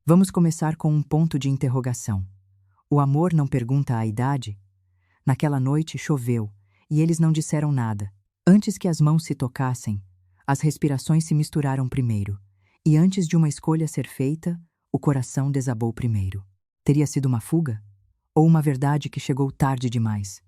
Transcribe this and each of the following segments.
Vamos começar com um ponto de interrogação. O amor não pergunta a idade? Naquela noite choveu, e eles não disseram nada. Antes que as mãos se tocassem, as respirações se misturaram primeiro, e antes de uma escolha ser feita, o coração desabou primeiro. Teria sido uma fuga? Ou uma verdade que chegou tarde demais?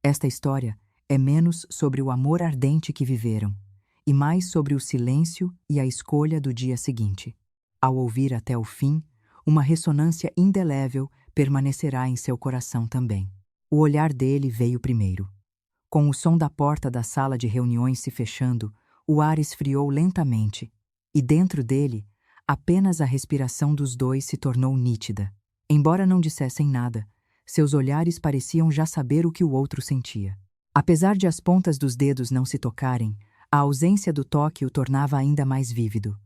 Esta história é menos sobre o amor ardente que viveram, e mais sobre o silêncio e a escolha do dia seguinte. Ao ouvir até o fim, uma ressonância indelével permanecerá em seu coração também. O olhar dele veio primeiro. Com o som da porta da sala de reuniões se fechando, o ar esfriou lentamente, e dentro dele, apenas a respiração dos dois se tornou nítida. Embora não dissessem nada, seus olhares pareciam já saber o que o outro sentia. Apesar de as pontas dos dedos não se tocarem, a ausência do toque o tornava ainda mais vívido.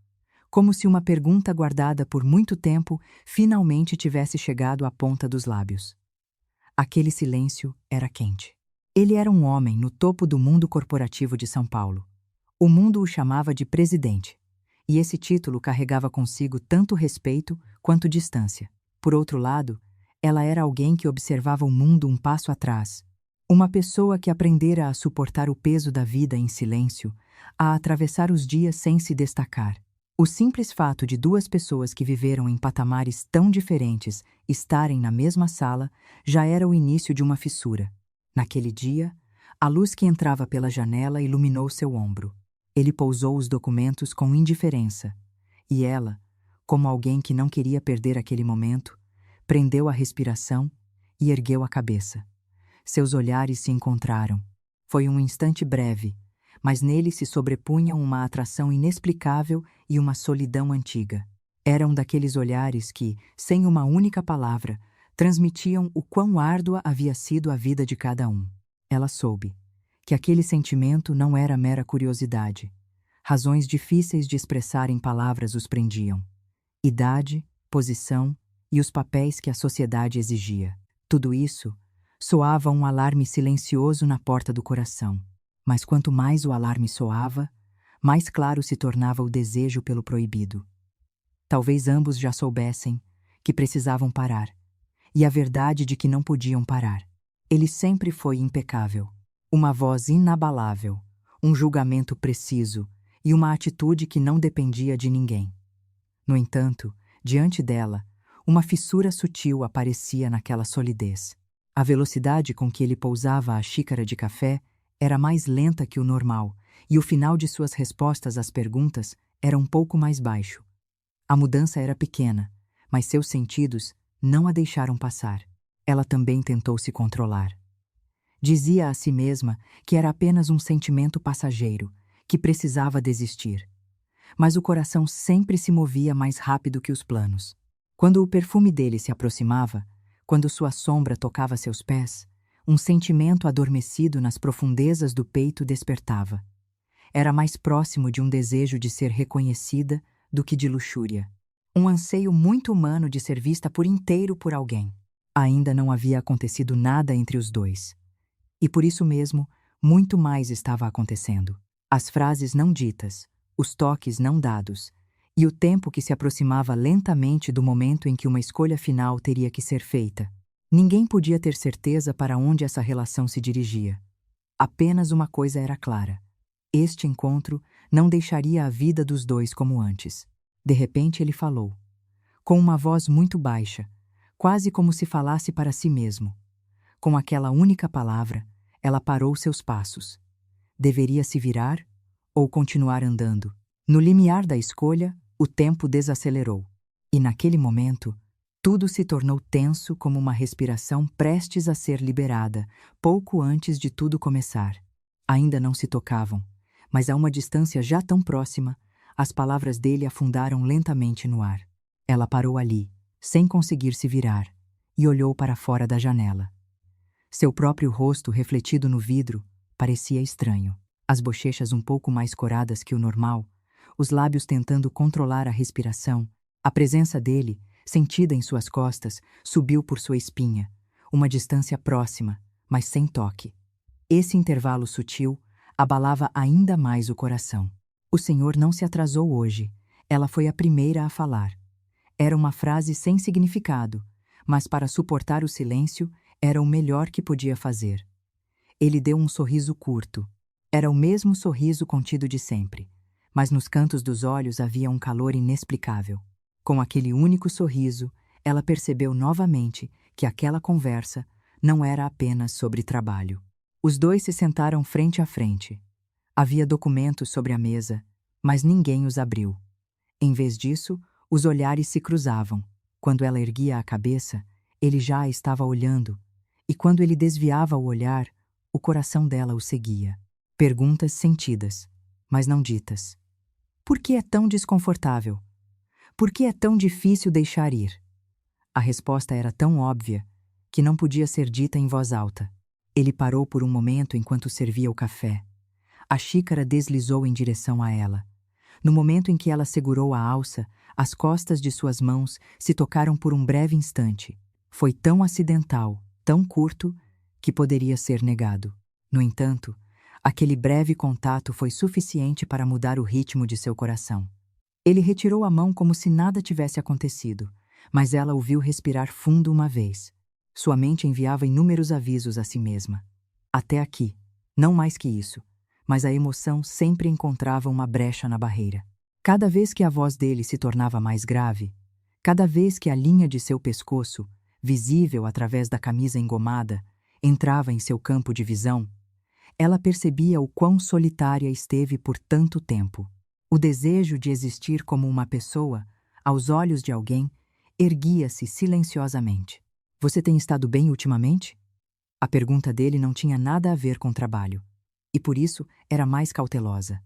Como se uma pergunta guardada por muito tempo finalmente tivesse chegado à ponta dos lábios. Aquele silêncio era quente. Ele era um homem no topo do mundo corporativo de São Paulo. O mundo o chamava de presidente, e esse título carregava consigo tanto respeito quanto distância. Por outro lado, ela era alguém que observava o mundo um passo atrás. Uma pessoa que aprendera a suportar o peso da vida em silêncio, a atravessar os dias sem se destacar. O simples fato de duas pessoas que viveram em patamares tão diferentes estarem na mesma sala já era o início de uma fissura. Naquele dia, a luz que entrava pela janela iluminou seu ombro. Ele pousou os documentos com indiferença, e ela, como alguém que não queria perder aquele momento, prendeu a respiração e ergueu a cabeça. Seus olhares se encontraram. Foi um instante breve, mas nele se sobrepunham uma atração inexplicável e uma solidão antiga. Eram daqueles olhares que, sem uma única palavra, transmitiam o quão árdua havia sido a vida de cada um. Ela soube que aquele sentimento não era mera curiosidade. Razões difíceis de expressar em palavras os prendiam. Idade, posição e os papéis que a sociedade exigia. Tudo isso soava um alarme silencioso na porta do coração. Mas quanto mais o alarme soava, mais claro se tornava o desejo pelo proibido. Talvez ambos já soubessem que precisavam parar, e a verdade de que não podiam parar. Ele sempre foi impecável, uma voz inabalável, um julgamento preciso e uma atitude que não dependia de ninguém. No entanto, diante dela, uma fissura sutil aparecia naquela solidez. A velocidade com que ele pousava a xícara de café era mais lenta que o normal, e o final de suas respostas às perguntas era um pouco mais baixo. A mudança era pequena, mas seus sentidos não a deixaram passar. Ela também tentou se controlar. Dizia a si mesma que era apenas um sentimento passageiro, que precisava desistir. Mas o coração sempre se movia mais rápido que os planos. Quando o perfume dele se aproximava, quando sua sombra tocava seus pés, um sentimento adormecido nas profundezas do peito despertava. Era mais próximo de um desejo de ser reconhecida do que de luxúria. Um anseio muito humano de ser vista por inteiro por alguém. Ainda não havia acontecido nada entre os dois. E por isso mesmo, muito mais estava acontecendo. As frases não ditas, os toques não dados, e o tempo que se aproximava lentamente do momento em que uma escolha final teria que ser feita. Ninguém podia ter certeza para onde essa relação se dirigia. Apenas uma coisa era clara. Este encontro não deixaria a vida dos dois como antes. De repente ele falou, com uma voz muito baixa, quase como se falasse para si mesmo. Com aquela única palavra, ela parou seus passos. Deveria se virar ou continuar andando? No limiar da escolha, o tempo desacelerou. E naquele momento, tudo se tornou tenso como uma respiração prestes a ser liberada, pouco antes de tudo começar. Ainda não se tocavam, mas a uma distância já tão próxima, as palavras dele afundaram lentamente no ar. Ela parou ali, sem conseguir se virar, e olhou para fora da janela. Seu próprio rosto refletido no vidro parecia estranho. As bochechas um pouco mais coradas que o normal, os lábios tentando controlar a respiração. A presença dele, sentida em suas costas, subiu por sua espinha, uma distância próxima, mas sem toque. Esse intervalo sutil abalava ainda mais o coração. O senhor não se atrasou hoje. Ela foi a primeira a falar. Era uma frase sem significado, mas para suportar o silêncio, era o melhor que podia fazer. Ele deu um sorriso curto. Era o mesmo sorriso contido de sempre, mas nos cantos dos olhos havia um calor inexplicável. Com aquele único sorriso, ela percebeu novamente que aquela conversa não era apenas sobre trabalho. Os dois se sentaram frente a frente. Havia documentos sobre a mesa, mas ninguém os abriu. Em vez disso, os olhares se cruzavam. Quando ela erguia a cabeça, ele já a estava olhando, e quando ele desviava o olhar, o coração dela o seguia. Perguntas sentidas, mas não ditas. Por que é tão desconfortável? Por que é tão difícil deixar ir? A resposta era tão óbvia que não podia ser dita em voz alta. Ele parou por um momento enquanto servia o café. A xícara deslizou em direção a ela. No momento em que ela segurou a alça, as costas de suas mãos se tocaram por um breve instante. Foi tão acidental, tão curto, que poderia ser negado. No entanto, aquele breve contato foi suficiente para mudar o ritmo de seu coração. Ele retirou a mão como se nada tivesse acontecido, mas ela o viu respirar fundo uma vez. Sua mente enviava inúmeros avisos a si mesma. Até aqui, não mais que isso, mas a emoção sempre encontrava uma brecha na barreira. Cada vez que a voz dele se tornava mais grave, cada vez que a linha de seu pescoço, visível através da camisa engomada, entrava em seu campo de visão, ela percebia o quão solitária esteve por tanto tempo. O desejo de existir como uma pessoa, aos olhos de alguém, erguia-se silenciosamente. Você tem estado bem ultimamente? A pergunta dele não tinha nada a ver com trabalho, e por isso era mais cautelosa.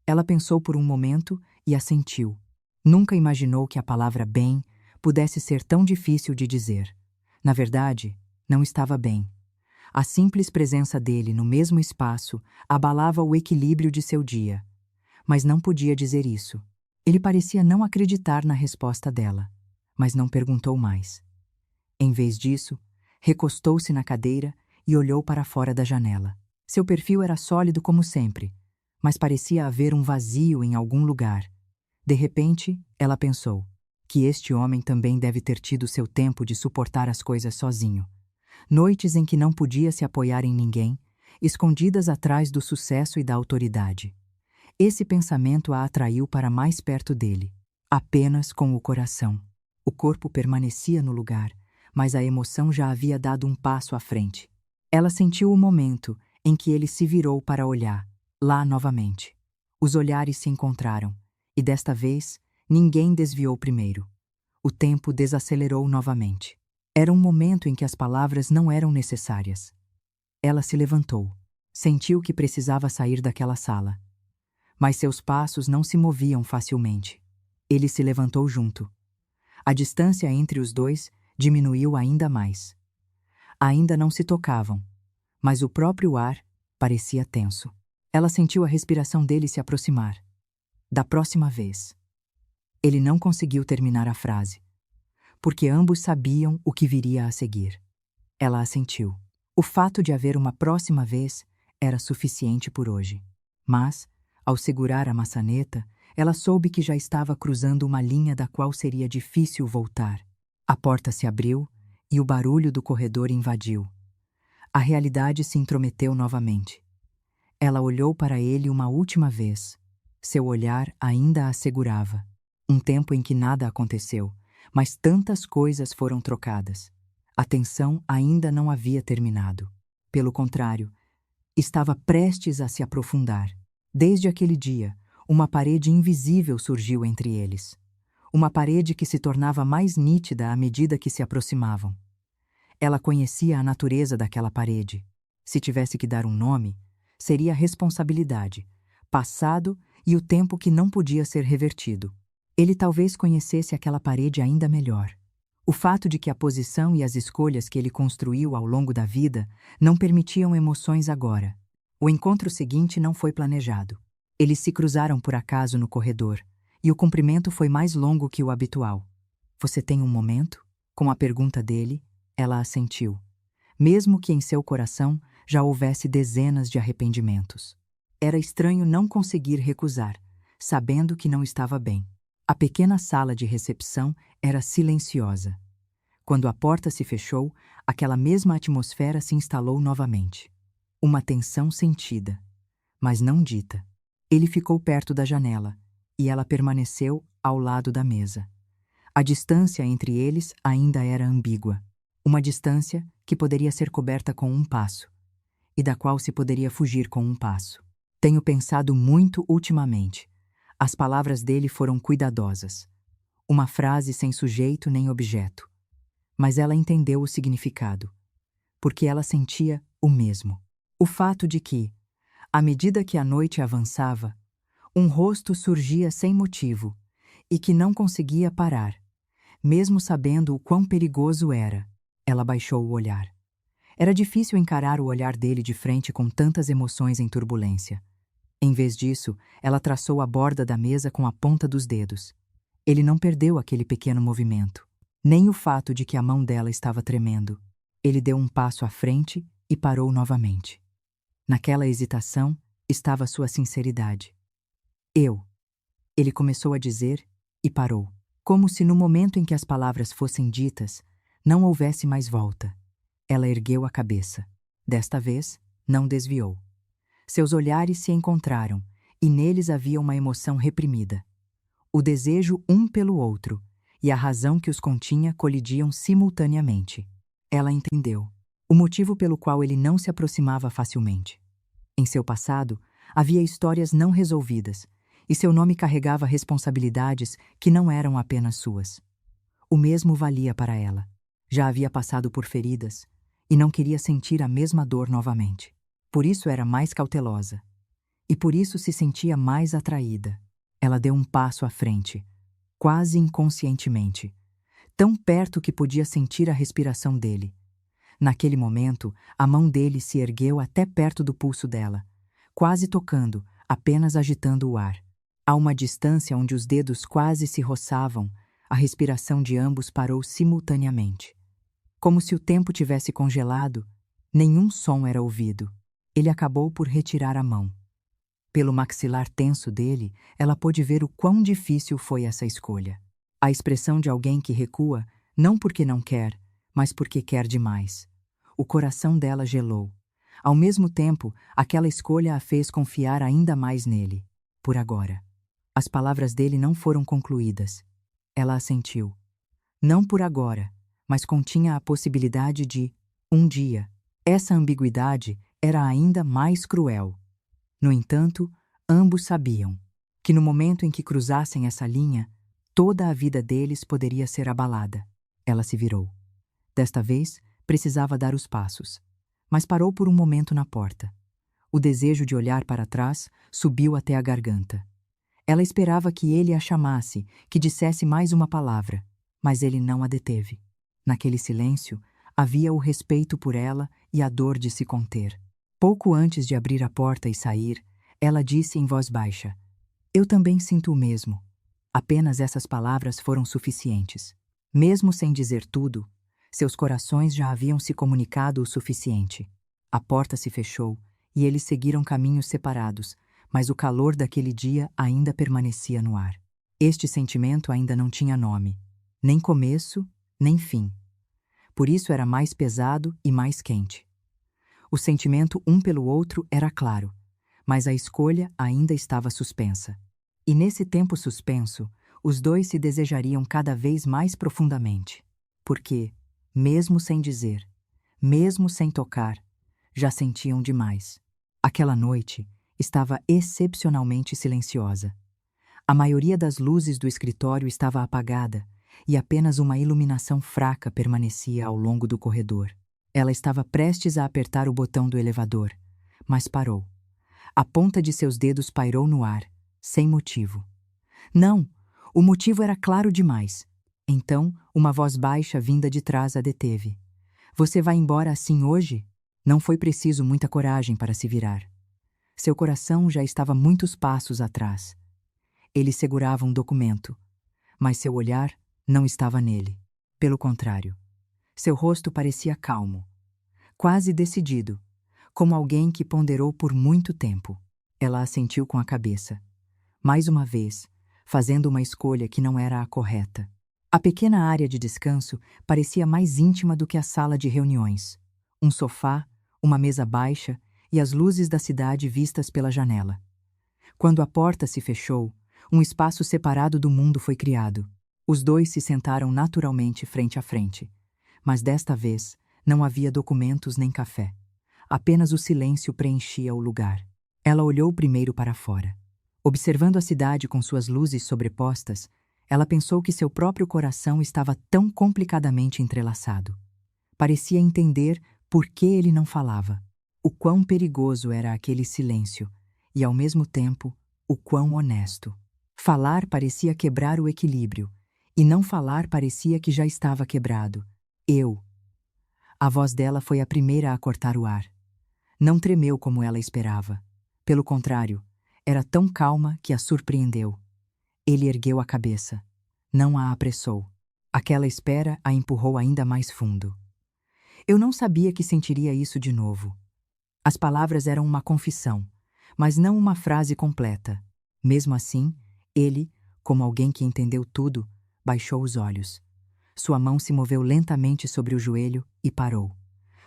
Ela pensou por um momento e assentiu. Nunca imaginou que a palavra bem pudesse ser tão difícil de dizer. Na verdade, não estava bem. A simples presença dele no mesmo espaço abalava o equilíbrio de seu dia. Mas não podia dizer isso. Ele parecia não acreditar na resposta dela, mas não perguntou mais. Em vez disso, recostou-se na cadeira e olhou para fora da janela. Seu perfil era sólido como sempre, mas parecia haver um vazio em algum lugar. De repente, ela pensou que este homem também deve ter tido seu tempo de suportar as coisas sozinho. Noites em que não podia se apoiar em ninguém, escondidas atrás do sucesso e da autoridade. Esse pensamento a atraiu para mais perto dele, apenas com o coração. O corpo permanecia no lugar, mas a emoção já havia dado um passo à frente. Ela sentiu o momento em que ele se virou para olhar, lá novamente. Os olhares se encontraram, e desta vez, ninguém desviou primeiro. O tempo desacelerou novamente. Era um momento em que as palavras não eram necessárias. Ela se levantou. Sentiu que precisava sair daquela sala. Mas seus passos não se moviam facilmente. Ele se levantou junto. A distância entre os dois diminuiu ainda mais. Ainda não se tocavam, mas o próprio ar parecia tenso. Ela sentiu a respiração dele se aproximar. Da próxima vez. Ele não conseguiu terminar a frase, porque ambos sabiam o que viria a seguir. Ela assentiu. O fato de haver uma próxima vez era suficiente por hoje. Mas, ao segurar a maçaneta, ela soube que já estava cruzando uma linha da qual seria difícil voltar. A porta se abriu e o barulho do corredor invadiu. A realidade se intrometeu novamente. Ela olhou para ele uma última vez. Seu olhar ainda a segurava. Um tempo em que nada aconteceu, mas tantas coisas foram trocadas. A tensão ainda não havia terminado. Pelo contrário, estava prestes a se aprofundar. Desde aquele dia, uma parede invisível surgiu entre eles. Uma parede que se tornava mais nítida à medida que se aproximavam. Ela conhecia a natureza daquela parede. Se tivesse que dar um nome, seria responsabilidade, passado e o tempo que não podia ser revertido. Ele talvez conhecesse aquela parede ainda melhor. O fato de que a posição e as escolhas que ele construiu ao longo da vida não permitiam emoções agora. O encontro seguinte não foi planejado. Eles se cruzaram por acaso no corredor, e o cumprimento foi mais longo que o habitual. Você tem um momento? Com a pergunta dele, ela assentiu, mesmo que em seu coração já houvesse dezenas de arrependimentos. Era estranho não conseguir recusar, sabendo que não estava bem. A pequena sala de recepção era silenciosa. Quando a porta se fechou, aquela mesma atmosfera se instalou novamente. Uma tensão sentida, mas não dita. Ele ficou perto da janela, e ela permaneceu ao lado da mesa. A distância entre eles ainda era ambígua. Uma distância que poderia ser coberta com um passo, e da qual se poderia fugir com um passo. Tenho pensado muito ultimamente. As palavras dele foram cuidadosas. Uma frase sem sujeito nem objeto. Mas ela entendeu o significado, porque ela sentia o mesmo. O fato de que, à medida que a noite avançava, um rosto surgia sem motivo e que não conseguia parar, mesmo sabendo o quão perigoso era. Ela baixou o olhar. Era difícil encarar o olhar dele de frente com tantas emoções em turbulência. Em vez disso, ela traçou a borda da mesa com a ponta dos dedos. Ele não perdeu aquele pequeno movimento, nem o fato de que a mão dela estava tremendo. Ele deu um passo à frente e parou novamente. Naquela hesitação estava sua sinceridade. Ele começou a dizer e parou, como se no momento em que as palavras fossem ditas, não houvesse mais volta. Ela ergueu a cabeça. Desta vez, não desviou. Seus olhares se encontraram, e neles havia uma emoção reprimida. O desejo um pelo outro, e a razão que os continha colidiam simultaneamente. Ela entendeu o motivo pelo qual ele não se aproximava facilmente. Em seu passado, havia histórias não resolvidas, e seu nome carregava responsabilidades que não eram apenas suas. O mesmo valia para ela. Já havia passado por feridas, e não queria sentir a mesma dor novamente. Por isso era mais cautelosa. E por isso se sentia mais atraída. Ela deu um passo à frente, quase inconscientemente, tão perto que podia sentir a respiração dele. Naquele momento, a mão dele se ergueu até perto do pulso dela, quase tocando, apenas agitando o ar. A uma distância onde os dedos quase se roçavam, a respiração de ambos parou simultaneamente. Como se o tempo tivesse congelado, nenhum som era ouvido. Ele acabou por retirar a mão. Pelo maxilar tenso dele, ela pôde ver o quão difícil foi essa escolha. A expressão de alguém que recua, não porque não quer, mas porque quer demais. O coração dela gelou. Ao mesmo tempo, aquela escolha a fez confiar ainda mais nele. Por agora. As palavras dele não foram concluídas. Ela assentiu. Não por agora, mas continha a possibilidade de, um dia. Essa ambiguidade era ainda mais cruel. No entanto, ambos sabiam que no momento em que cruzassem essa linha, toda a vida deles poderia ser abalada. Ela se virou. Desta vez, precisava dar os passos, mas parou por um momento na porta. O desejo de olhar para trás subiu até a garganta. Ela esperava que ele a chamasse, que dissesse mais uma palavra, mas ele não a deteve. Naquele silêncio, havia o respeito por ela e a dor de se conter. Pouco antes de abrir a porta e sair, ela disse em voz baixa: "Eu também sinto o mesmo." Apenas essas palavras foram suficientes. Mesmo sem dizer tudo, seus corações já haviam se comunicado o suficiente. A porta se fechou e eles seguiram caminhos separados, mas o calor daquele dia ainda permanecia no ar. Este sentimento ainda não tinha nome, nem começo, nem fim. Por isso era mais pesado e mais quente. O sentimento um pelo outro era claro, mas a escolha ainda estava suspensa. E nesse tempo suspenso, os dois se desejariam cada vez mais profundamente. Porque, mesmo sem dizer, mesmo sem tocar, já sentiam demais. Aquela noite estava excepcionalmente silenciosa. A maioria das luzes do escritório estava apagada e apenas uma iluminação fraca permanecia ao longo do corredor. Ela estava prestes a apertar o botão do elevador, mas parou. A ponta de seus dedos pairou no ar, sem motivo. Não, o motivo era claro demais. Então, uma voz baixa vinda de trás a deteve. "Você vai embora assim hoje?" Não foi preciso muita coragem para se virar. Seu coração já estava muitos passos atrás. Ele segurava um documento, mas seu olhar não estava nele. Pelo contrário, seu rosto parecia calmo, quase decidido, como alguém que ponderou por muito tempo. Ela assentiu com a cabeça. Mais uma vez, fazendo uma escolha que não era a correta. A pequena área de descanso parecia mais íntima do que a sala de reuniões. Um sofá, uma mesa baixa e as luzes da cidade vistas pela janela. Quando a porta se fechou, um espaço separado do mundo foi criado. Os dois se sentaram naturalmente frente a frente. Mas desta vez, não havia documentos nem café. Apenas o silêncio preenchia o lugar. Ela olhou primeiro para fora. Observando a cidade com suas luzes sobrepostas, ela pensou que seu próprio coração estava tão complicadamente entrelaçado. Parecia entender por que ele não falava, o quão perigoso era aquele silêncio, e ao mesmo tempo, o quão honesto. Falar parecia quebrar o equilíbrio, e não falar parecia que já estava quebrado. Eu. A voz dela foi a primeira a cortar o ar. Não tremeu como ela esperava. Pelo contrário, era tão calma que a surpreendeu. Ele ergueu a cabeça. Não a apressou. Aquela espera a empurrou ainda mais fundo. Eu não sabia que sentiria isso de novo. As palavras eram uma confissão, mas não uma frase completa. Mesmo assim, ele, como alguém que entendeu tudo, baixou os olhos. Sua mão se moveu lentamente sobre o joelho e parou,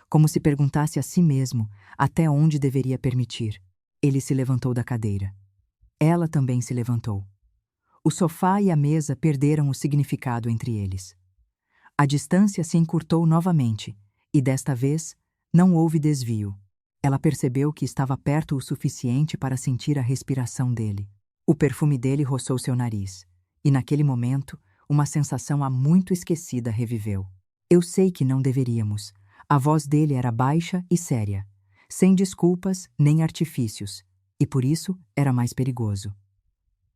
como se perguntasse a si mesmo até onde deveria permitir. Ele se levantou da cadeira. Ela também se levantou. O sofá e a mesa perderam o significado entre eles. A distância se encurtou novamente, e desta vez não houve desvio. Ela percebeu que estava perto o suficiente para sentir a respiração dele. O perfume dele roçou seu nariz, e naquele momento, uma sensação há muito esquecida reviveu. Eu sei que não deveríamos. A voz dele era baixa e séria, sem desculpas nem artifícios, e por isso era mais perigoso.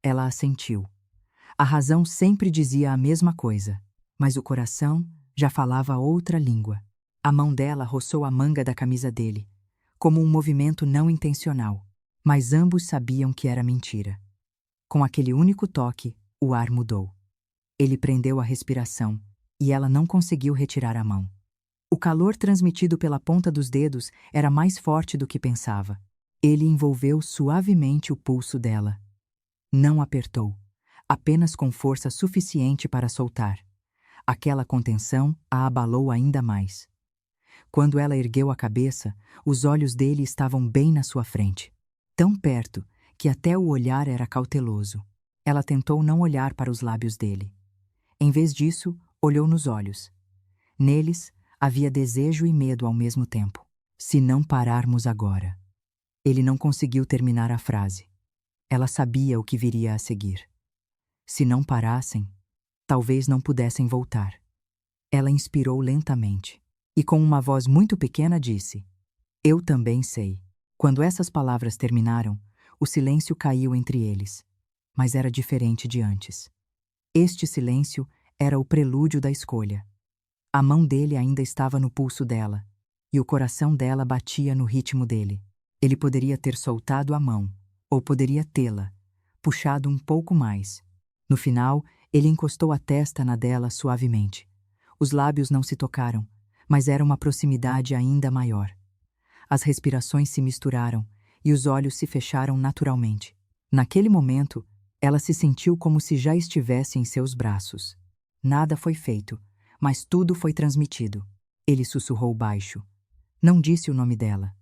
Ela assentiu. A razão sempre dizia a mesma coisa, mas o coração já falava outra língua. A mão dela roçou a manga da camisa dele, como um movimento não intencional, mas ambos sabiam que era mentira. Com aquele único toque, o ar mudou. Ele prendeu a respiração, e ela não conseguiu retirar a mão. O calor transmitido pela ponta dos dedos era mais forte do que pensava. Ele envolveu suavemente o pulso dela. Não apertou, apenas com força suficiente para soltar. Aquela contenção a abalou ainda mais. Quando ela ergueu a cabeça, os olhos dele estavam bem na sua frente, tão perto que até o olhar era cauteloso. Ela tentou não olhar para os lábios dele. Em vez disso, olhou nos olhos. Neles, havia desejo e medo ao mesmo tempo. Se não pararmos agora. Ele não conseguiu terminar a frase. Ela sabia o que viria a seguir. Se não parassem, talvez não pudessem voltar. Ela inspirou lentamente e com uma voz muito pequena disse: "Eu também sei." Quando essas palavras terminaram, o silêncio caiu entre eles, mas era diferente de antes. Este silêncio era o prelúdio da escolha. A mão dele ainda estava no pulso dela, e o coração dela batia no ritmo dele. Ele poderia ter soltado a mão, ou poderia tê-la, puxado um pouco mais. No final, ele encostou a testa na dela suavemente. Os lábios não se tocaram, mas era uma proximidade ainda maior. As respirações se misturaram, e os olhos se fecharam naturalmente. Naquele momento, ela se sentiu como se já estivesse em seus braços. Nada foi feito, mas tudo foi transmitido. Ele sussurrou baixo. Não disse o nome dela.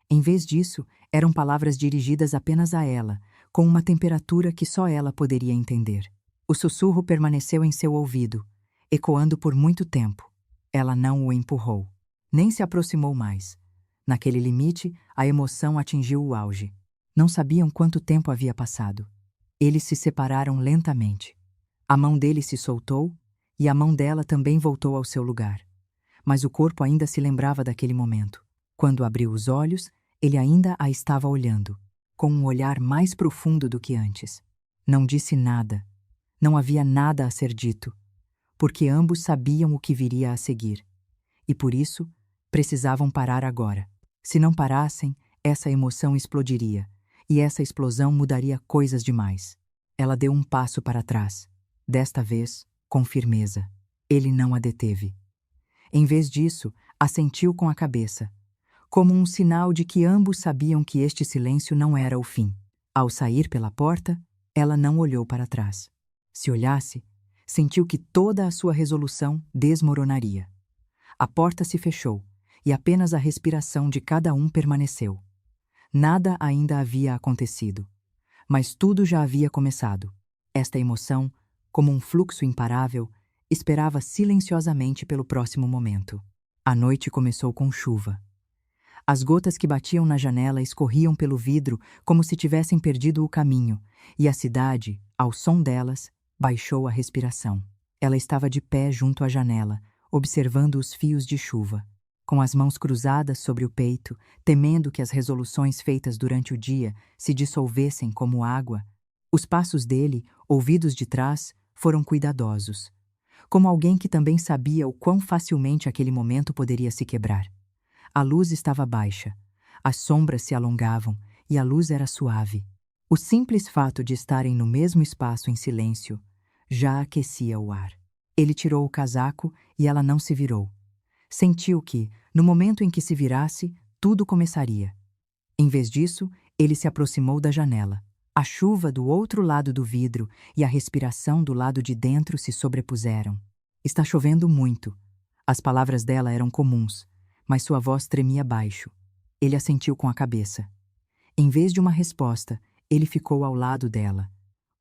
Em vez disso, eram palavras dirigidas apenas a ela, com uma temperatura que só ela poderia entender. O sussurro permaneceu em seu ouvido, ecoando por muito tempo. Ela não o empurrou, nem se aproximou mais. Naquele limite, a emoção atingiu o auge. Não sabiam quanto tempo havia passado. Eles se separaram lentamente. A mão dele se soltou e a mão dela também voltou ao seu lugar. Mas o corpo ainda se lembrava daquele momento. Quando abriu os olhos, ele ainda a estava olhando, com um olhar mais profundo do que antes. Não disse nada. Não havia nada a ser dito, porque ambos sabiam o que viria a seguir. E por isso, precisavam parar agora. Se não parassem, essa emoção explodiria, e essa explosão mudaria coisas demais. Ela deu um passo para trás, desta vez, com firmeza. Ele não a deteve. Em vez disso, assentiu com a cabeça, como um sinal de que ambos sabiam que este silêncio não era o fim. Ao sair pela porta, ela não olhou para trás. Se olhasse, sentiu que toda a sua resolução desmoronaria. A porta se fechou e apenas a respiração de cada um permaneceu. Nada ainda havia acontecido, mas tudo já havia começado. Esta emoção, como um fluxo imparável, esperava silenciosamente pelo próximo momento. A noite começou com chuva. As gotas que batiam na janela escorriam pelo vidro como se tivessem perdido o caminho, e a cidade, ao som delas, baixou a respiração. Ela estava de pé junto à janela, observando os fios de chuva, com as mãos cruzadas sobre o peito, temendo que as resoluções feitas durante o dia se dissolvessem como água. Os passos dele, ouvidos de trás, foram cuidadosos, como alguém que também sabia o quão facilmente aquele momento poderia se quebrar. A luz estava baixa, as sombras se alongavam e a luz era suave. O simples fato de estarem no mesmo espaço em silêncio já aquecia o ar. Ele tirou o casaco e ela não se virou. Sentiu que, no momento em que se virasse, tudo começaria. Em vez disso, ele se aproximou da janela. A chuva do outro lado do vidro e a respiração do lado de dentro se sobrepuseram. Está chovendo muito. As palavras dela eram comuns, mas sua voz tremia baixo. Ele assentiu com a cabeça. Em vez de uma resposta, ele ficou ao lado dela,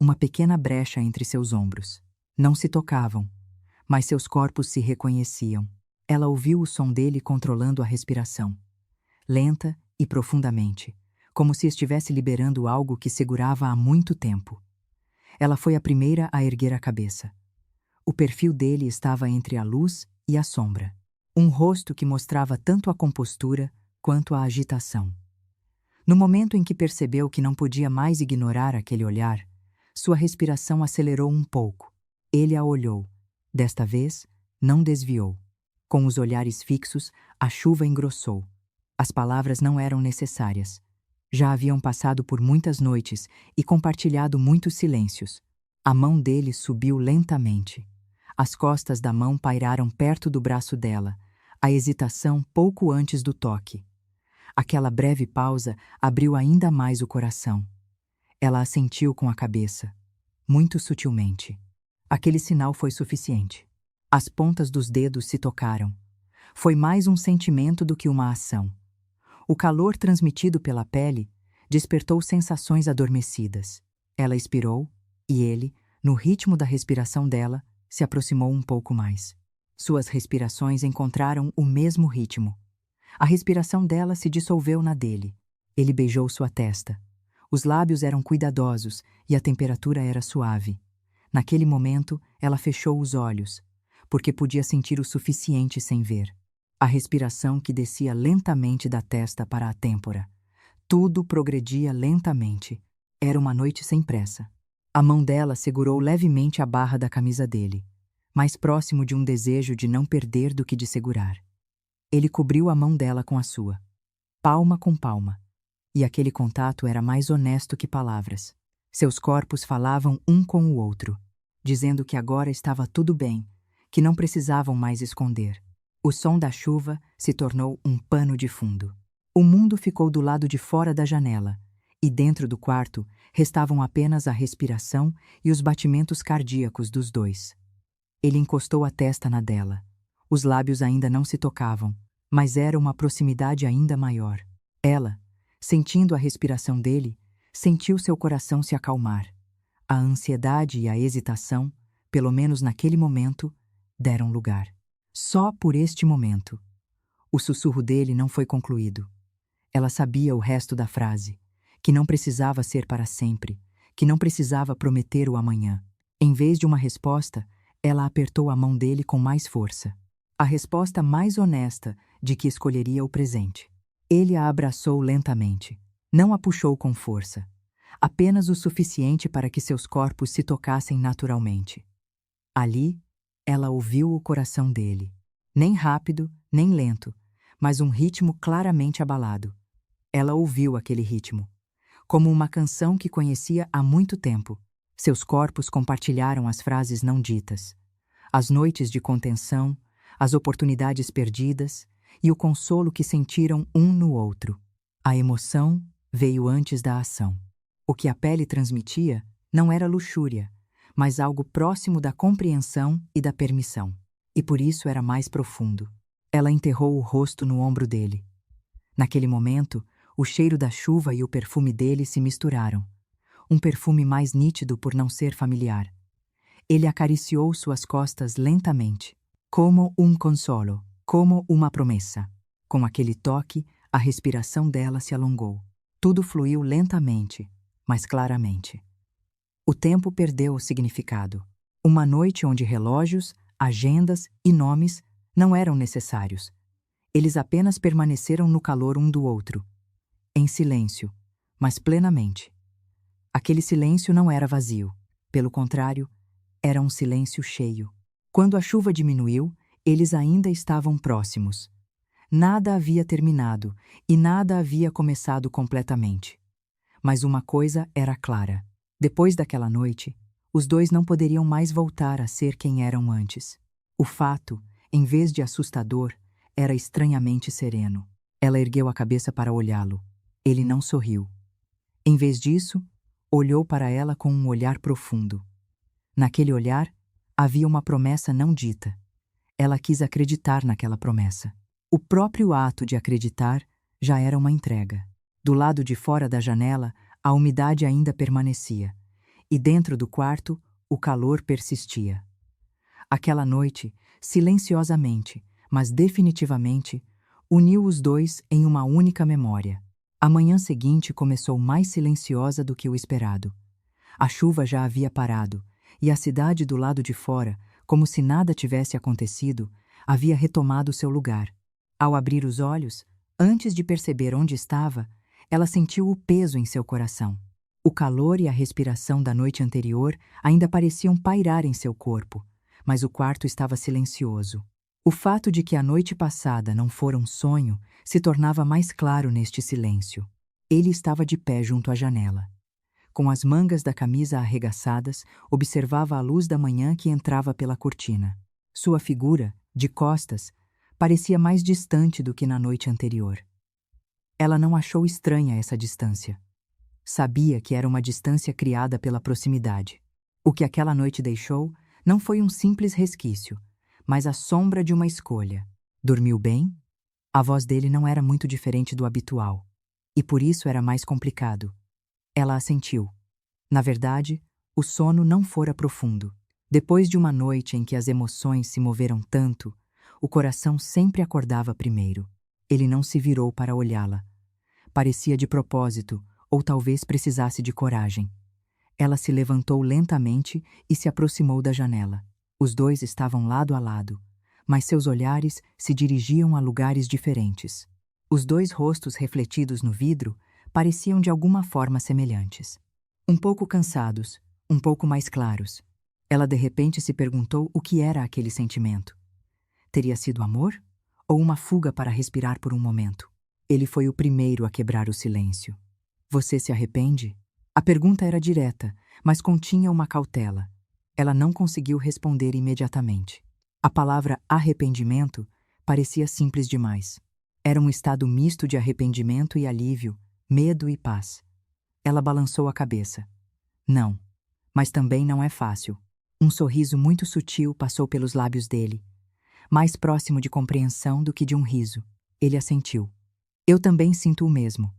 uma pequena brecha entre seus ombros. Não se tocavam, mas seus corpos se reconheciam. Ela ouviu o som dele controlando a respiração, lenta e profundamente, como se estivesse liberando algo que segurava há muito tempo. Ela foi a primeira a erguer a cabeça. O perfil dele estava entre a luz e a sombra. Um rosto que mostrava tanto a compostura quanto a agitação. No momento em que percebeu que não podia mais ignorar aquele olhar, sua respiração acelerou um pouco. Ele a olhou. Desta vez, não desviou. Com os olhares fixos, a chuva engrossou. As palavras não eram necessárias. Já haviam passado por muitas noites e compartilhado muitos silêncios. A mão dele subiu lentamente. As costas da mão pairaram perto do braço dela, a hesitação pouco antes do toque. Aquela breve pausa abriu ainda mais o coração. Ela assentiu com a cabeça, muito sutilmente. Aquele sinal foi suficiente. As pontas dos dedos se tocaram. Foi mais um sentimento do que uma ação. O calor transmitido pela pele despertou sensações adormecidas. Ela expirou e ele, no ritmo da respiração dela, se aproximou um pouco mais. Suas respirações encontraram o mesmo ritmo. A respiração dela se dissolveu na dele. Ele beijou sua testa. Os lábios eram cuidadosos e a temperatura era suave. Naquele momento, ela fechou os olhos, porque podia sentir o suficiente sem ver. A respiração que descia lentamente da testa para a têmpora. Tudo progredia lentamente. Era uma noite sem pressa. A mão dela segurou levemente a barra da camisa dele, mais próximo de um desejo de não perder do que de segurar. Ele cobriu a mão dela com a sua, palma com palma, e aquele contato era mais honesto que palavras. Seus corpos falavam um com o outro, dizendo que agora estava tudo bem, que não precisavam mais esconder. O som da chuva se tornou um pano de fundo. O mundo ficou do lado de fora da janela, e dentro do quarto restavam apenas a respiração e os batimentos cardíacos dos dois. Ele encostou a testa na dela. Os lábios ainda não se tocavam, mas era uma proximidade ainda maior. Ela, sentindo a respiração dele, sentiu seu coração se acalmar. A ansiedade e a hesitação, pelo menos naquele momento, deram lugar. Só por este momento. O sussurro dele não foi concluído. Ela sabia o resto da frase, que não precisava ser para sempre, que não precisava prometer o amanhã. Em vez de uma resposta, ela apertou a mão dele com mais força. A resposta mais honesta de que escolheria o presente. Ele a abraçou lentamente. Não a puxou com força. Apenas o suficiente para que seus corpos se tocassem naturalmente. Ali, ela ouviu o coração dele. Nem rápido, nem lento, mas um ritmo claramente abalado. Ela ouviu aquele ritmo, como uma canção que conhecia há muito tempo. Seus corpos compartilharam as frases não ditas, as noites de contenção, as oportunidades perdidas e o consolo que sentiram um no outro. A emoção veio antes da ação. O que a pele transmitia não era luxúria, mas algo próximo da compreensão e da permissão. E por isso era mais profundo. Ela enterrou o rosto no ombro dele. Naquele momento, o cheiro da chuva e o perfume dele se misturaram. Um perfume mais nítido por não ser familiar. Ele acariciou suas costas lentamente, como um consolo, como uma promessa. Com aquele toque, a respiração dela se alongou. Tudo fluiu lentamente, mas claramente. O tempo perdeu o significado. Uma noite onde relógios, agendas e nomes não eram necessários. Eles apenas permaneceram no calor um do outro, em silêncio, mas plenamente. Aquele silêncio não era vazio. Pelo contrário, era um silêncio cheio. Quando a chuva diminuiu, eles ainda estavam próximos. Nada havia terminado e nada havia começado completamente. Mas uma coisa era clara. Depois daquela noite, os dois não poderiam mais voltar a ser quem eram antes. O fato, em vez de assustador, era estranhamente sereno. Ela ergueu a cabeça para olhá-lo. Ele não sorriu. Em vez disso, olhou para ela com um olhar profundo. Naquele olhar, havia uma promessa não dita. Ela quis acreditar naquela promessa. O próprio ato de acreditar já era uma entrega. Do lado de fora da janela, a umidade ainda permanecia, e dentro do quarto, o calor persistia. Aquela noite, silenciosamente, mas definitivamente, uniu os dois em uma única memória. A manhã seguinte começou mais silenciosa do que o esperado. A chuva já havia parado, e a cidade do lado de fora, como se nada tivesse acontecido, havia retomado seu lugar. Ao abrir os olhos, antes de perceber onde estava, ela sentiu o peso em seu coração. O calor e a respiração da noite anterior ainda pareciam pairar em seu corpo, mas o quarto estava silencioso. O fato de que a noite passada não fora um sonho se tornava mais claro neste silêncio. Ele estava de pé junto à janela. Com as mangas da camisa arregaçadas, observava a luz da manhã que entrava pela cortina. Sua figura, de costas, parecia mais distante do que na noite anterior. Ela não achou estranha essa distância. Sabia que era uma distância criada pela proximidade. O que aquela noite deixou não foi um simples resquício, mas a sombra de uma escolha. Dormiu bem? A voz dele não era muito diferente do habitual, e por isso era mais complicado. Ela assentiu. Na verdade, o sono não fora profundo. Depois de uma noite em que as emoções se moveram tanto, o coração sempre acordava primeiro. Ele não se virou para olhá-la. Parecia de propósito, ou talvez precisasse de coragem. Ela se levantou lentamente e se aproximou da janela. Os dois estavam lado a lado, mas seus olhares se dirigiam a lugares diferentes. Os dois rostos refletidos no vidro pareciam de alguma forma semelhantes. Um pouco cansados, um pouco mais claros. Ela de repente se perguntou o que era aquele sentimento. Teria sido amor? Ou uma fuga para respirar por um momento? Ele foi o primeiro a quebrar o silêncio. Você se arrepende? A pergunta era direta, mas continha uma cautela. Ela não conseguiu responder imediatamente. A palavra arrependimento parecia simples demais. Era um estado misto de arrependimento e alívio, medo e paz. Ela balançou a cabeça. Não, mas também não é fácil. Um sorriso muito sutil passou pelos lábios dele, mais próximo de compreensão do que de um riso. Ele assentiu. Eu também sinto o mesmo.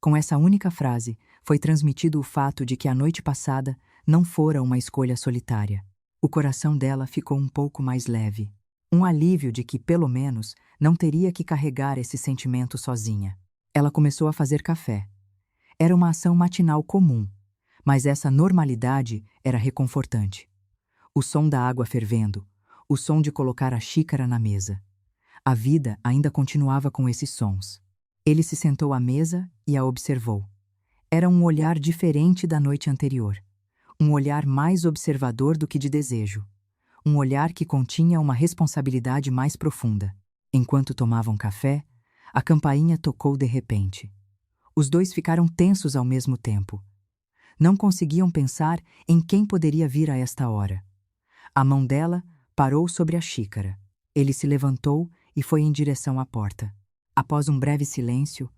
Com essa única frase, foi transmitido o fato de que a noite passada não fora uma escolha solitária. O coração dela ficou um pouco mais leve. Um alívio de que, pelo menos, não teria que carregar esse sentimento sozinha. Ela começou a fazer café. Era uma ação matinal comum, mas essa normalidade era reconfortante. O som da água fervendo, o som de colocar a xícara na mesa. A vida ainda continuava com esses sons. Ele se sentou à mesa e a observou. Era um olhar diferente da noite anterior. Um olhar mais observador do que de desejo. Um olhar que continha uma responsabilidade mais profunda. Enquanto tomavam café, a campainha tocou de repente. Os dois ficaram tensos ao mesmo tempo. Não conseguiam pensar em quem poderia vir a esta hora. A mão dela parou sobre a xícara. Ele se levantou e foi em direção à porta. Após um breve silêncio,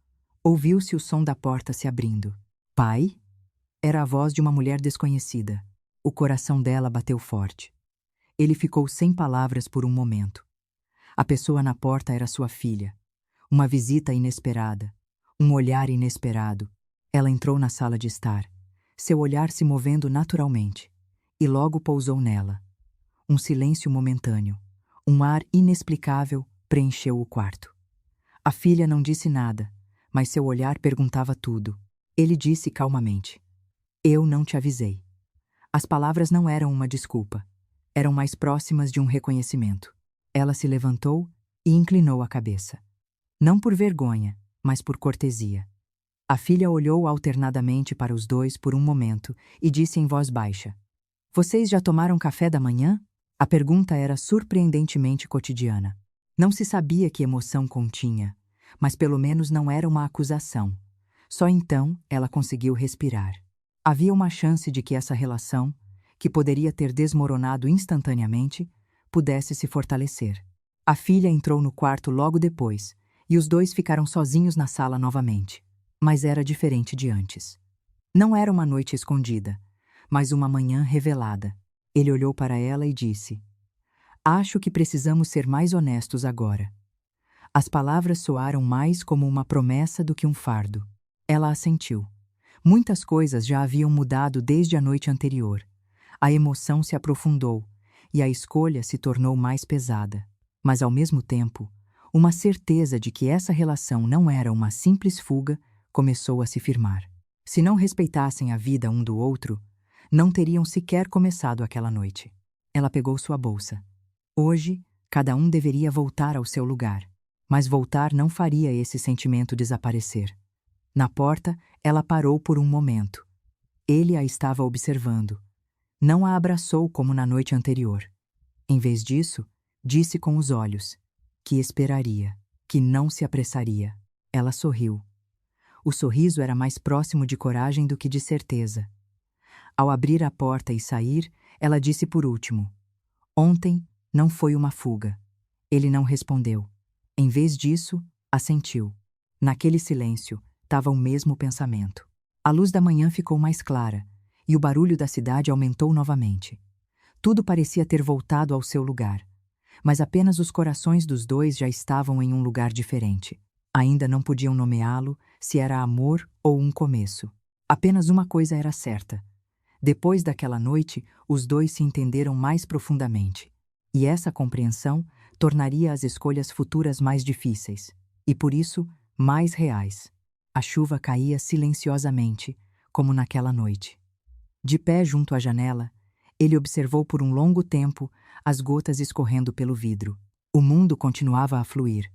ouviu-se o som da porta se abrindo. Pai? Era a voz de uma mulher desconhecida. O coração dela bateu forte. Ele ficou sem palavras por um momento. A pessoa na porta era sua filha. Uma visita inesperada. Um olhar inesperado. Ela entrou na sala de estar, seu olhar se movendo naturalmente, e logo pousou nela. Um silêncio momentâneo, um ar inexplicável preencheu o quarto. A filha não disse nada, mas seu olhar perguntava tudo. Ele disse calmamente: "Eu não te avisei." As palavras não eram uma desculpa, eram mais próximas de um reconhecimento. Ela se levantou e inclinou a cabeça. Não por vergonha, mas por cortesia. A filha olhou alternadamente para os dois por um momento e disse em voz baixa: "Vocês já tomaram café da manhã?" A pergunta era surpreendentemente cotidiana. Não se sabia que emoção continha, mas pelo menos não era uma acusação. Só então ela conseguiu respirar. Havia uma chance de que essa relação, que poderia ter desmoronado instantaneamente, pudesse se fortalecer. A filha entrou no quarto logo depois, e os dois ficaram sozinhos na sala novamente. Mas era diferente de antes. Não era uma noite escondida, mas uma manhã revelada. Ele olhou para ela e disse: "Acho que precisamos ser mais honestos agora." As palavras soaram mais como uma promessa do que um fardo. Ela assentiu. Muitas coisas já haviam mudado desde a noite anterior. A emoção se aprofundou e a escolha se tornou mais pesada. Mas, ao mesmo tempo, uma certeza de que essa relação não era uma simples fuga começou a se firmar. Se não respeitassem a vida um do outro, não teriam sequer começado aquela noite. Ela pegou sua bolsa. Hoje, cada um deveria voltar ao seu lugar, mas voltar não faria esse sentimento desaparecer. Na porta, ela parou por um momento. Ele a estava observando. Não a abraçou como na noite anterior. Em vez disso, disse com os olhos que esperaria, que não se apressaria. Ela sorriu. O sorriso era mais próximo de coragem do que de certeza. Ao abrir a porta e sair, ela disse por último: "Ontem não foi uma fuga." Ele não respondeu. Em vez disso, assentiu. Naquele silêncio, estava o mesmo pensamento. A luz da manhã ficou mais clara, e o barulho da cidade aumentou novamente. Tudo parecia ter voltado ao seu lugar, mas apenas os corações dos dois já estavam em um lugar diferente. Ainda não podiam nomeá-lo se era amor ou um começo. Apenas uma coisa era certa. Depois daquela noite, os dois se entenderam mais profundamente. E essa compreensão tornaria as escolhas futuras mais difíceis, e por isso, mais reais. A chuva caía silenciosamente, como naquela noite. De pé junto à janela, ele observou por um longo tempo as gotas escorrendo pelo vidro. O mundo continuava a fluir,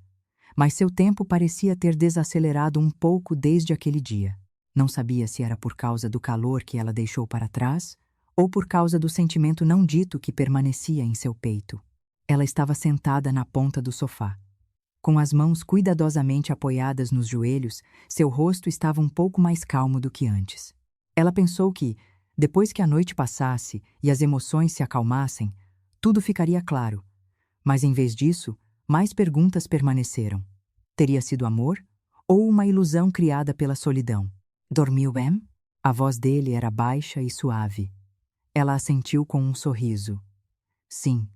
mas seu tempo parecia ter desacelerado um pouco desde aquele dia. Não sabia se era por causa do calor que ela deixou para trás ou por causa do sentimento não dito que permanecia em seu peito. Ela estava sentada na ponta do sofá. Com as mãos cuidadosamente apoiadas nos joelhos, seu rosto estava um pouco mais calmo do que antes. Ela pensou que, depois que a noite passasse e as emoções se acalmassem, tudo ficaria claro. Mas, em vez disso, mais perguntas permaneceram. Teria sido amor ou uma ilusão criada pela solidão? "Dormiu bem?" A voz dele era baixa e suave. Ela assentiu com um sorriso. Sim,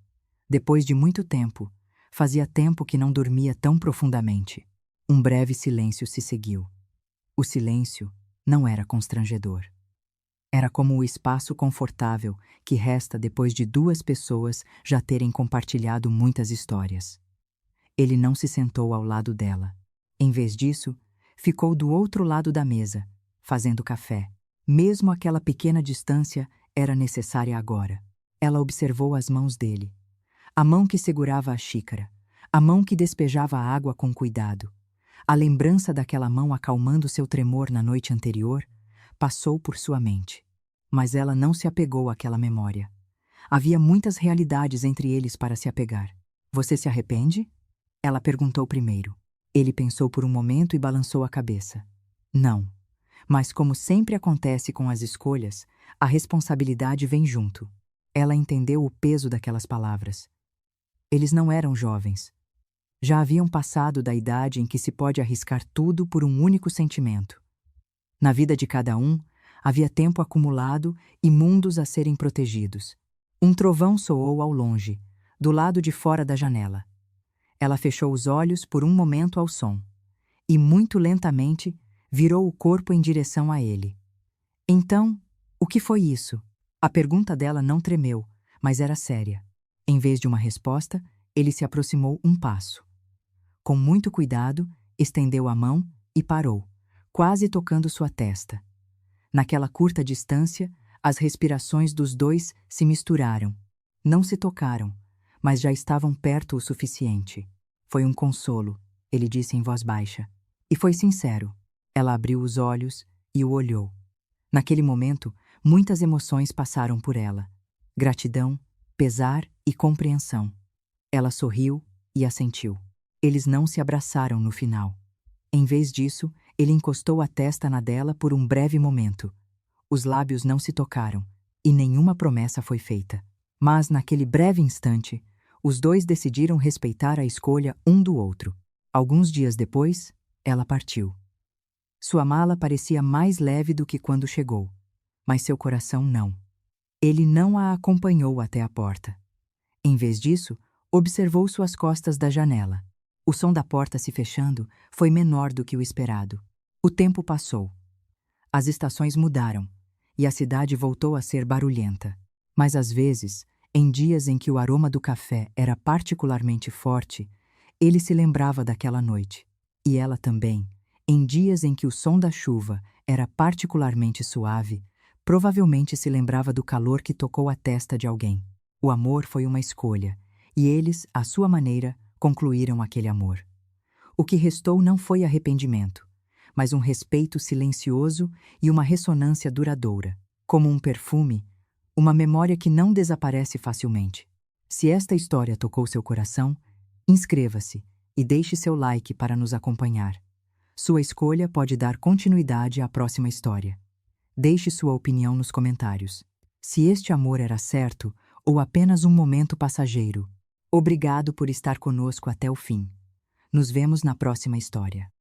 depois de muito tempo. Fazia tempo que não dormia tão profundamente. Um breve silêncio se seguiu. O silêncio não era constrangedor. Era como o espaço confortável que resta depois de duas pessoas já terem compartilhado muitas histórias. Ele não se sentou ao lado dela. Em vez disso, ficou do outro lado da mesa, fazendo café. Mesmo aquela pequena distância era necessária agora. Ela observou as mãos dele. A mão que segurava a xícara, a mão que despejava a água com cuidado. A lembrança daquela mão acalmando seu tremor na noite anterior passou por sua mente. Mas ela não se apegou àquela memória. Havia muitas realidades entre eles para se apegar. "Você se arrepende?" Ela perguntou primeiro. Ele pensou por um momento e balançou a cabeça. "Não. Mas como sempre acontece com as escolhas, a responsabilidade vem junto." Ela entendeu o peso daquelas palavras. Eles não eram jovens. Já haviam passado da idade em que se pode arriscar tudo por um único sentimento. Na vida de cada um, Havia tempo acumulado e mundos a serem protegidos. Um trovão soou ao longe, do lado de fora da janela. Ela fechou os olhos por um momento ao som, e muito lentamente virou o corpo em direção a ele. Então, o que foi isso? A pergunta dela não tremeu, mas era séria. Em vez de uma resposta, ele se aproximou um passo. Com muito cuidado, estendeu a mão e parou, quase tocando sua testa. Naquela curta distância, as respirações dos dois se misturaram. Não se tocaram, mas já estavam perto o suficiente. Foi um consolo, ele disse em voz baixa. E foi sincero. Ela abriu os olhos e o olhou. Naquele momento, muitas emoções passaram por ela. Gratidão, pesar e compreensão. Ela sorriu e assentiu. Eles não se abraçaram no final. Em vez disso, ele encostou a testa na dela por um breve momento. Os lábios não se tocaram, e nenhuma promessa foi feita. Mas, naquele breve instante, os dois decidiram respeitar a escolha um do outro. Alguns dias depois, ela partiu. Sua mala parecia mais leve do que quando chegou, mas seu coração não. Ele não a acompanhou até a porta. Em vez disso, observou suas costas da janela. O som da porta se fechando foi menor do que o esperado. O tempo passou. As estações mudaram, e a cidade voltou a ser barulhenta. Mas às vezes, em dias em que o aroma do café era particularmente forte, ele se lembrava daquela noite. E ela também, em dias em que o som da chuva era particularmente suave, provavelmente se lembrava do calor que tocou a testa de alguém. O amor foi uma escolha, e eles, à sua maneira, concluíram aquele amor. O que restou não foi arrependimento, mas um respeito silencioso e uma ressonância duradoura, como um perfume, uma memória que não desaparece facilmente. Se esta história tocou seu coração, inscreva-se e deixe seu like para nos acompanhar. Sua escolha pode dar continuidade à próxima história. Deixe sua opinião nos comentários. Se este amor era certo ou apenas um momento passageiro. Obrigado por estar conosco até o fim. Nos vemos na próxima história.